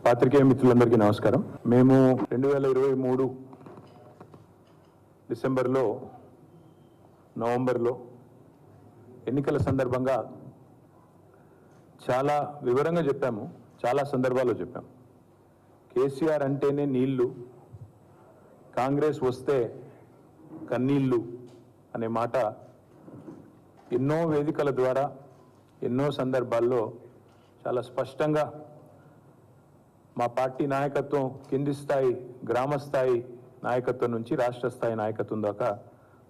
పాత్రికేయ మిత్రులందరికీ నమస్కారం. మేము 2023 డిసెంబర్లో నవంబర్లో ఎన్నికల సందర్భంగా చాలా వివరంగా చెప్పాము, చాలా సందర్భాల్లో చెప్పాము. కేసీఆర్ అంటేనే నీళ్లు, కాంగ్రెస్ వస్తే కన్నీళ్ళు అనే మాట ఎన్నో వేదికల ద్వారా ఎన్నో సందర్భాల్లో చాలా స్పష్టంగా మా పార్టీ నాయకత్వం కింది స్థాయి గ్రామ స్థాయి నాయకత్వం నుంచి రాష్ట్ర స్థాయి నాయకత్వం దాకా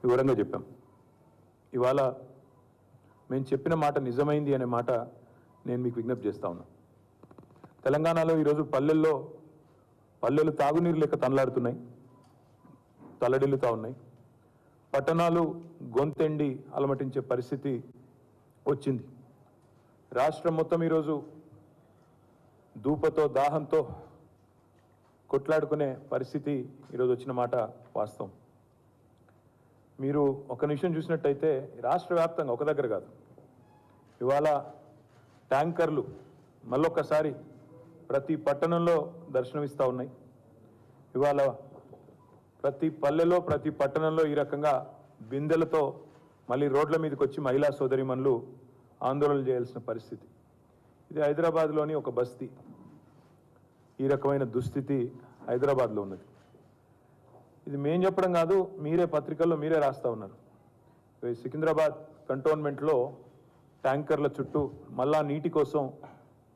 వివరంగా చెప్పాం. ఇవాళ మేము చెప్పిన మాట నిజమైంది అనే మాట నేను మీకు విజ్ఞప్తి చేస్తా ఉన్నా. తెలంగాణలో ఈరోజు పల్లెలు తాగునీరు లెక్క తనలాడుతున్నాయి, తల్లడిల్లుతూ ఉన్నాయి. పట్టణాలు గొంతెండి అలమటించే పరిస్థితి వచ్చింది. రాష్ట్రం మొత్తం ఈరోజు ధూపతో దాహంతో కొట్లాడుకునే పరిస్థితి ఈరోజు వచ్చిన మాట వాస్తవం. మీరు ఒక నిమిషం చూసినట్టయితే రాష్ట్ర వ్యాప్తంగా ఒక దగ్గర కాదు, ఇవాళ ట్యాంకర్లు మళ్ళొక్కసారి ప్రతి పట్టణంలో దర్శనమిస్తూ ఉన్నాయి. ఇవాళ ప్రతి పల్లెలో ప్రతి పట్టణంలో ఈ రకంగా బిందెలతో మళ్ళీ రోడ్ల మీదకి వచ్చి మహిళా సోదరిమణులు ఆందోళన చేయాల్సిన పరిస్థితి. ఇది హైదరాబాద్లోని ఒక బస్తీ. ఈ రకమైన దుస్థితి హైదరాబాద్లో ఉన్నది. ఇది మేం చెప్పడం కాదు, మీరే పత్రికల్లో మీరే రాస్తూ ఉన్నారు. సికింద్రాబాద్ కంటోన్మెంట్లో ట్యాంకర్ల చుట్టూ మళ్ళా నీటి కోసం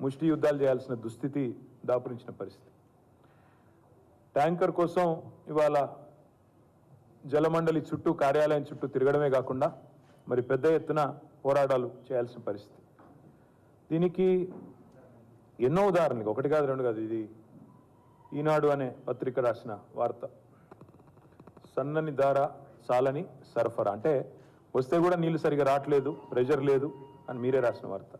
ముష్టి యుద్ధాలు చేయాల్సిన దుస్థితి దాపురించిన పరిస్థితి. ట్యాంకర్ కోసం ఇవాళ జలమండలి చుట్టూ కార్యాలయం చుట్టూ తిరగడమే కాకుండా మరి పెద్ద ఎత్తున పోరాటాలు చేయాల్సిన పరిస్థితి. దీనికి ఎన్నో ఉదాహరణలు, ఒకటి కాదు రెండు కాదు. ఇది ఈనాడు అనే పత్రిక రాసిన వార్త. సన్నని దార సాలని సరఫరా, అంటే వస్తే కూడా నీళ్లు సరిగా రావట్లేదు, ప్రెషర్ లేదు అని మీరే రాసిన వార్త.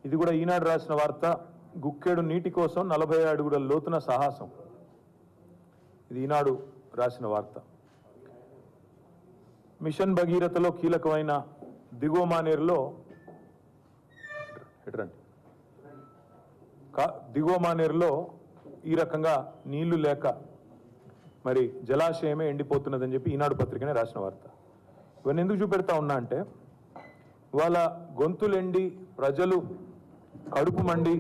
ఇది కూడా ఈనాడు రాసిన వార్త. గుక్కేడు నీటి కోసం 40 అడుగుల లోతున సాహసం. ఇది ఈనాడు రాసిన వార్త. మిషన్ భగీరథలో కీలకమైన దిగువ మానేరులో ఈ రకంగా నీళ్లు లేక మరి జలాశయమే ఎండిపోతున్నదని చెప్పి ఈనాడు పత్రికనే రాసిన వార్త. ఇవన్నీ ఎందుకు చూపెడతా ఉన్నా అంటే, ఇవాళ గొంతులెండి ప్రజలు కడుపు మండి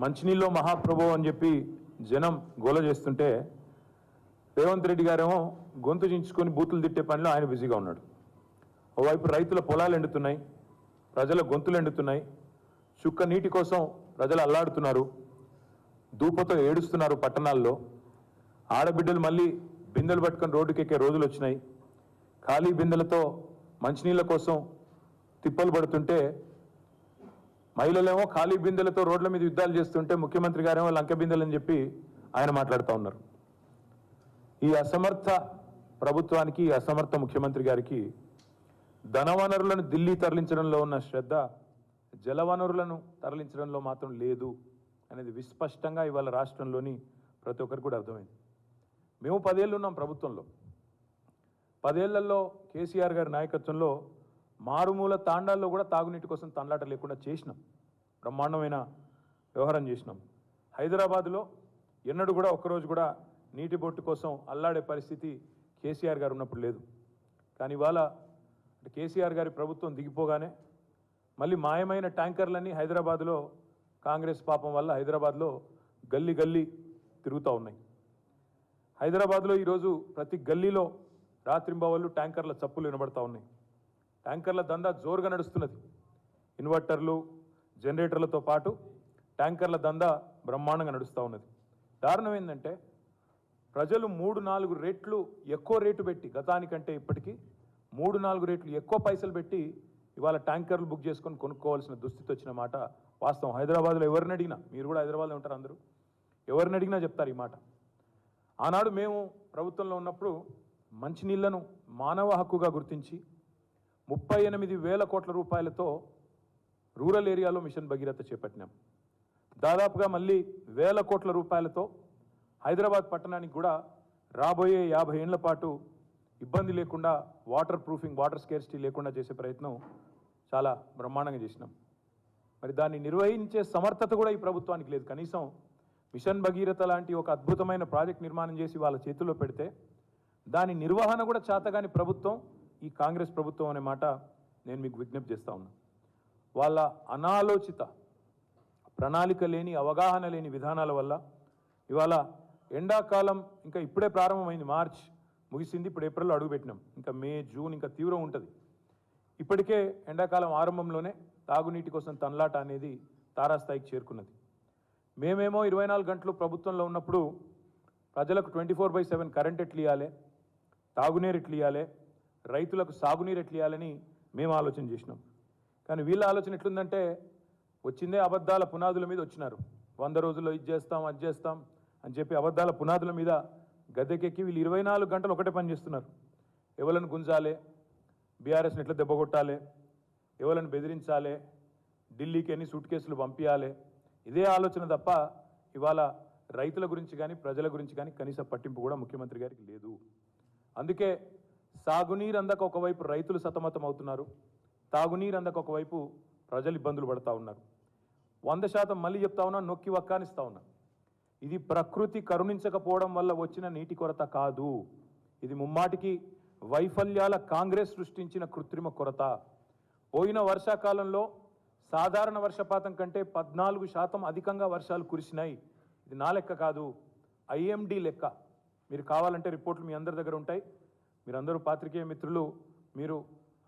మంచినీళ్ళలో మహాప్రభు అని చెప్పి జనం గోల చేస్తుంటే రేవంత్ రెడ్డి గారేమో గొంతు చించుకొని బూతులు తిట్టే పనిలో ఆయన బిజీగా ఉన్నాడు. ఓవైపు రైతుల పొలాలు ఎండుతున్నాయి, ప్రజల గొంతులు ఎండుతున్నాయి, చుక్క నీటి కోసం ప్రజలు అల్లాడుతున్నారు, ధూపతో ఏడుస్తున్నారు పట్టణాల్లో. ఆడబిడ్డలు మళ్ళీ బిందెలు పట్టుకొని రోడ్డుకెక్కే రోజులు వచ్చినాయి. ఖాళీ బిందెలతో మంచినీళ్ళ కోసం తిప్పలు పడుతుంటే మహిళలేమో ఖాళీ బిందెలతో రోడ్ల మీద యుద్ధాలు చేస్తుంటే ముఖ్యమంత్రి గారేమో లంక బిందెలని చెప్పి ఆయన మాట్లాడుతూ ఉన్నారు. ఈ అసమర్థ ప్రభుత్వానికి, ఈ అసమర్థ ముఖ్యమంత్రి గారికి ధనవనరులను ఢిల్లీ తరలించడంలో ఉన్న శ్రద్ధ జలవనరులను తరలించడంలో మాత్రం లేదు అనేది విస్పష్టంగా ఇవాళ రాష్ట్రంలోని ప్రతి ఒక్కరికి కూడా అర్థమైంది. మేము 10 ఏళ్ళు ఉన్నాం ప్రభుత్వంలో. 10 ఏళ్లలో కేసీఆర్ గారి నాయకత్వంలో మారుమూల తాండాల్లో కూడా తాగునీటి కోసం తండ్లాట లేకుండా చేసినాం, బ్రహ్మాండమైన వ్యవహారం చేసినాం. హైదరాబాద్లో ఎన్నడూ కూడా ఒక్కరోజు కూడా నీటి బొట్టు కోసం అల్లాడే పరిస్థితి కేసీఆర్ గారు ఉన్నప్పుడు లేదు. కానీ ఇవాళ కేసీఆర్ గారి ప్రభుత్వం దిగిపోగానే మళ్ళీ మాయమైన ట్యాంకర్లన్నీ హైదరాబాద్లో కాంగ్రెస్ పాపం వల్ల హైదరాబాద్లో గల్లీ గల్లీ తిరుగుతూ ఉన్నాయి. హైదరాబాద్లో ఈరోజు ప్రతి గల్లీలో రాత్రింబవళ్ళు ట్యాంకర్ల చప్పులు వినబడతా ఉన్నాయి. ట్యాంకర్ల దందా జోరుగా నడుస్తున్నది. ఇన్వర్టర్లు, జనరేటర్లతో పాటు ట్యాంకర్ల దందా బ్రహ్మాండంగా నడుస్తూ ఉన్నది. దారుణం ఏంటంటే, ప్రజలు 3-4 రెట్లు ఎక్కువ రేటు పెట్టి, గతానికంటే ఇప్పటికీ 3-4 రెట్లు ఎక్కువ పైసలు పెట్టి ఇవాళ ట్యాంకర్లు బుక్ చేసుకొని కొనుక్కోవాల్సిన దుస్థితి వచ్చిన మాట వాస్తవం. హైదరాబాద్లో ఎవరిని అడిగినా, మీరు కూడా హైదరాబాద్లో ఉంటారు అందరూ, ఎవరిని అడిగినా చెప్తారు ఈ మాట. ఆనాడు మేము ప్రభుత్వంలో ఉన్నప్పుడు మంచినీళ్లను మానవ హక్కుగా గుర్తించి 38,000 కోట్ల రూపాయలతో రూరల్ ఏరియాలో మిషన్ భగీరథ చేపట్టినాం. దాదాపుగా మళ్ళీ 1,000 కోట్ల రూపాయలతో హైదరాబాద్ పట్టణానికి కూడా రాబోయే 50 ఏళ్ల పాటు ఇబ్బంది లేకుండా వాటర్ ప్రూఫింగ్, వాటర్ స్కేర్సిటీ లేకుండా చేసే ప్రయత్నం చాలా బ్రహ్మాండంగా చేసినాం. మరి దాన్ని నిర్వహించే సమర్థత కూడా ఈ ప్రభుత్వానికి లేదు. కనీసం మిషన్ భగీరథ లాంటి ఒక అద్భుతమైన ప్రాజెక్ట్ నిర్మాణం చేసి వాళ్ళ చేతుల్లో పెడితే దాని నిర్వహణ కూడా చేతగాని ప్రభుత్వం ఈ కాంగ్రెస్ ప్రభుత్వం అనే మాట నేను మీకు విజ్ఞప్తి చేస్తా ఉన్నా. వాళ్ళ అనాలోచిత ప్రణాళిక లేని, అవగాహన లేని విధానాల వల్ల ఇవాళ ఎండాకాలం ఇంకా ఇప్పుడే ప్రారంభమైంది. మార్చ్ ముగిసింది, ఇప్పుడు ఏప్రిల్లో అడుగుపెట్టినాం. ఇంకా మే, జూన్ ఇంకా తీవ్రం ఉంటుంది. ఇప్పటికే ఎండాకాలం ఆరంభంలోనే తాగునీటి కోసం తన్లాట అనేది తారాస్థాయికి చేరుకున్నది. మేమేమో 24 గంటలు ప్రభుత్వంలో ఉన్నప్పుడు ప్రజలకు 24/7 కరెంట్ ఎట్లు ఇవ్వాలి, తాగునీరు ఎట్లు ఇవ్వాలి, రైతులకు సాగునీరు ఎట్లు ఇవ్వాలని మేము ఆలోచన చేసినాం. కానీ వీళ్ళ ఆలోచన ఎట్లుందంటే వచ్చిందే అబద్ధాల పునాదుల మీద వచ్చినారు. 100 రోజుల్లో ఇది చేస్తాం, అది చేస్తాం అని చెప్పి అబద్ధాల పునాదుల మీద గద్దెకెక్కి వీళ్ళు 24 గంటలు ఒకటే పని చేస్తున్నారు. ఎవరిని గుంజాలి, బీఆర్ఎస్ని ఎట్లా దెబ్బకొట్టాలి, ఎవరిని బెదిరించాలి, ఢిల్లీకి ఎన్ని సూట్ కేసులు పంపించాలి, ఇదే ఆలోచన తప్ప ఇవాళ రైతుల గురించి కానీ ప్రజల గురించి కానీ కనీస పట్టింపు కూడా ముఖ్యమంత్రి గారికి లేదు. అందుకే సాగునీరు అందక ఒకవైపు రైతులు సతమతం అవుతున్నారు, తాగునీరు అందక ఒకవైపు ప్రజలు ఇబ్బందులు పడుతూ ఉన్నారు. 100% మళ్ళీ చెప్తా ఉన్నా, నొక్కి వక్కానిస్తా ఉన్నా, ఇది ప్రకృతి కరుణించకపోవడం వల్ల వచ్చిన నీటి కొరత కాదు. ఇది ముమ్మాటికి వైఫల్యాల కాంగ్రెస్ సృష్టించిన కృత్రిమ కొరత. పోయిన వర్షాకాలంలో సాధారణ వర్షపాతం కంటే 14% అధికంగా వర్షాలు కురిసినాయి. ఇది నా లెక్క కాదు, IMD లెక్క. మీరు కావాలంటే రిపోర్ట్లు మీ అందరి దగ్గర ఉంటాయి. మీరందరూ పాత్రికేయ మిత్రులు, మీరు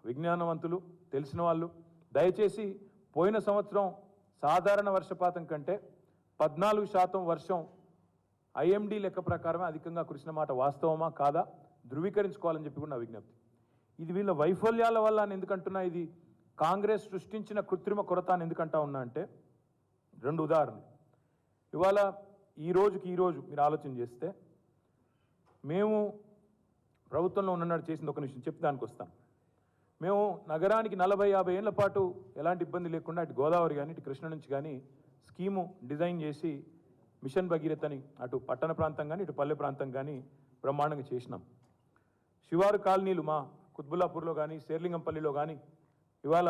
విజ్ఞానవంతులు, తెలిసిన వాళ్ళు, దయచేసి పోయిన సంవత్సరం సాధారణ వర్షపాతం కంటే 14% వర్షం IMD లెక్క ప్రకారమే అధికంగా కురిసిన మాట వాస్తవమా కాదా ధృవీకరించుకోవాలని చెప్పి కూడా నా విజ్ఞప్తి. ఇది వీళ్ళ వైఫల్యాల వల్ల అని ఎందుకంటున్నా, ఇది కాంగ్రెస్ సృష్టించిన కృత్రిమ కొరత అని ఎందుకంటా ఉన్నా అంటే 2 ఉదాహరణలు. ఇవాళ ఈ రోజు మీరు ఆలోచన చేస్తే మేము ప్రభుత్వంలో ఉన్ననాడు చేసింది ఒక నిమిషం చెప్పి దానికి వస్తాను. మేము నగరానికి 40-50 ఏళ్ల పాటు ఎలాంటి ఇబ్బంది లేకుండా ఇటు గోదావరి కానీ ఇటు కృష్ణ నుంచి కానీ స్కీము డిజైన్ చేసి మిషన్ భగీరథని అటు పట్టణ ప్రాంతం కానీ ఇటు పల్లె ప్రాంతం కానీ బ్రహ్మాండంగా చేసినాం. శివారు కాలనీలు మా కుత్బుల్లాపూర్లో కానీ శేర్లింగంపల్లిలో కానీ ఇవాళ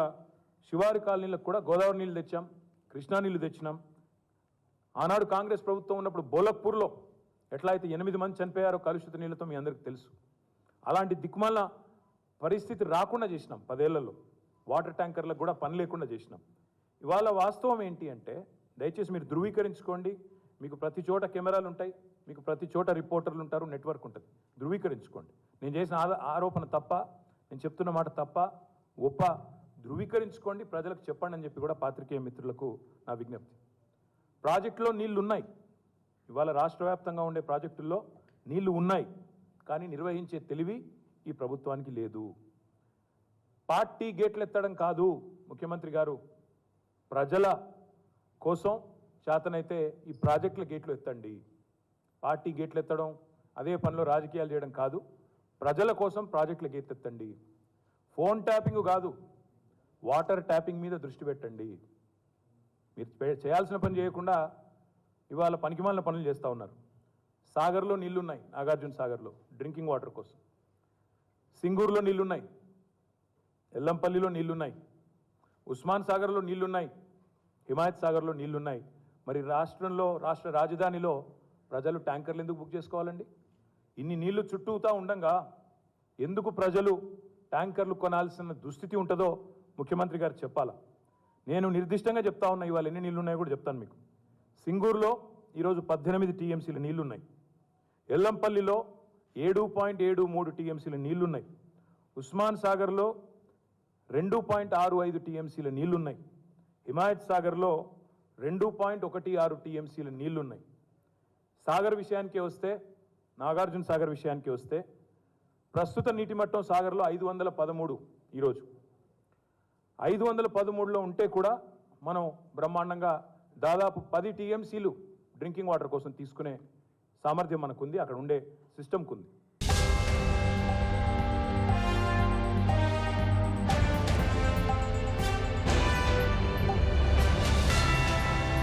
శివారు కాలనీలకు కూడా గోదావరి నీళ్ళు తెచ్చాం, కృష్ణా నీళ్లు తెచ్చినాం. ఆనాడు కాంగ్రెస్ ప్రభుత్వం ఉన్నప్పుడు బోలక్పూర్లో ఎట్లా అయితే 8 మంది చనిపోయారో కలుషిత నీళ్లతో మీ అందరికీ తెలుసు. అలాంటి దిక్కుమాల పరిస్థితి రాకుండా చేసినాం. 10 ఏళ్లలో వాటర్ ట్యాంకర్లకు కూడా పని లేకుండా చేసినాం. ఇవాళ వాస్తవం ఏంటి అంటే, దయచేసి మీరు ధృవీకరించుకోండి. మీకు ప్రతి చోట కెమెరాలు ఉంటాయి, మీకు ప్రతి చోట రిపోర్టర్లు ఉంటారు, నెట్వర్క్ ఉంటుంది. ధృవీకరించుకోండి. నేను చేసిన ఆరోపణ తప్ప, నేను చెప్తున్న మాట తప్ప ఒప్ప ధృవీకరించుకోండి, ప్రజలకు చెప్పండి అని చెప్పి కూడా పాత్రికేయ మిత్రులకు నా విజ్ఞప్తి. ప్రాజెక్టులో నీళ్లు ఉన్నాయి. ఇవాళ రాష్ట్ర వ్యాప్తంగా ఉండే ప్రాజెక్టుల్లో నీళ్లు ఉన్నాయి, కానీ నిర్వహించే తెలివి ఈ ప్రభుత్వానికి లేదు. పార్టీ గేట్లు ఎత్తడం కాదు ముఖ్యమంత్రి గారు, ప్రజల కోసం చేతనైతే ఈ ప్రాజెక్టుల గేట్లు ఎత్తండి. పార్టీ గేట్లు ఎత్తడం, అదే పనిలో రాజకీయాలు చేయడం కాదు. ప్రజల కోసం ప్రాజెక్టుల గేట్లు ఎత్తండి. ఫోన్ ట్యాపింగ్ కాదు, వాటర్ ట్యాపింగ్ మీద దృష్టి పెట్టండి. మీరు చేయాల్సిన పని చేయకుండా ఇవాళ పనికిమాలిన పనులు చేస్తూ ఉన్నారు. సాగర్లో నీళ్లున్నాయి, నాగార్జున సాగర్లో డ్రింకింగ్ వాటర్ కోసం. సింగూరులో నీళ్లున్నాయి, ఎల్లంపల్లిలో నీళ్లున్నాయి, ఉస్మాన్ సాగర్లో నీళ్లున్నాయి, హిమాయత్ సాగర్లో నీళ్లున్నాయి. మరి రాష్ట్ర రాజధానిలో ప్రజలు ట్యాంకర్లు ఎందుకు బుక్ చేసుకోవాలండి? ఇన్ని నీళ్లు చుట్టూతా ఉండంగా ఎందుకు ప్రజలు ట్యాంకర్లు కొనాల్సిన దుస్థితి ఉంటుందో ముఖ్యమంత్రి గారు చెప్పాలా. నేను నిర్దిష్టంగా చెప్తా ఉన్నా, ఇవాళ ఎన్ని నీళ్లు ఉన్నాయో కూడా చెప్తాను మీకు. సింగూరులో ఈరోజు 18 TMCల నీళ్లున్నాయి, ఎల్లంపల్లిలో 7.73 TMCల నీళ్లున్నాయి, ఉస్మాన్ సాగర్లో 2.65 TMCల నీళ్లున్నాయి, హిమాయత్ సాగర్లో 2.16 TMCల నీళ్లున్నాయి. సాగర్ విషయానికి వస్తే, నాగార్జున సాగర్ విషయానికి వస్తే ప్రస్తుత నీటి మట్టం సాగర్లో 513 ఈరోజు. 513లో ఉంటే కూడా మనం బ్రహ్మాండంగా దాదాపు 10 TMCలు డ్రింకింగ్ వాటర్ కోసం తీసుకునే సామర్థ్యం మనకుంది, అక్కడ ఉండే సిస్టమ్కి ఉంది.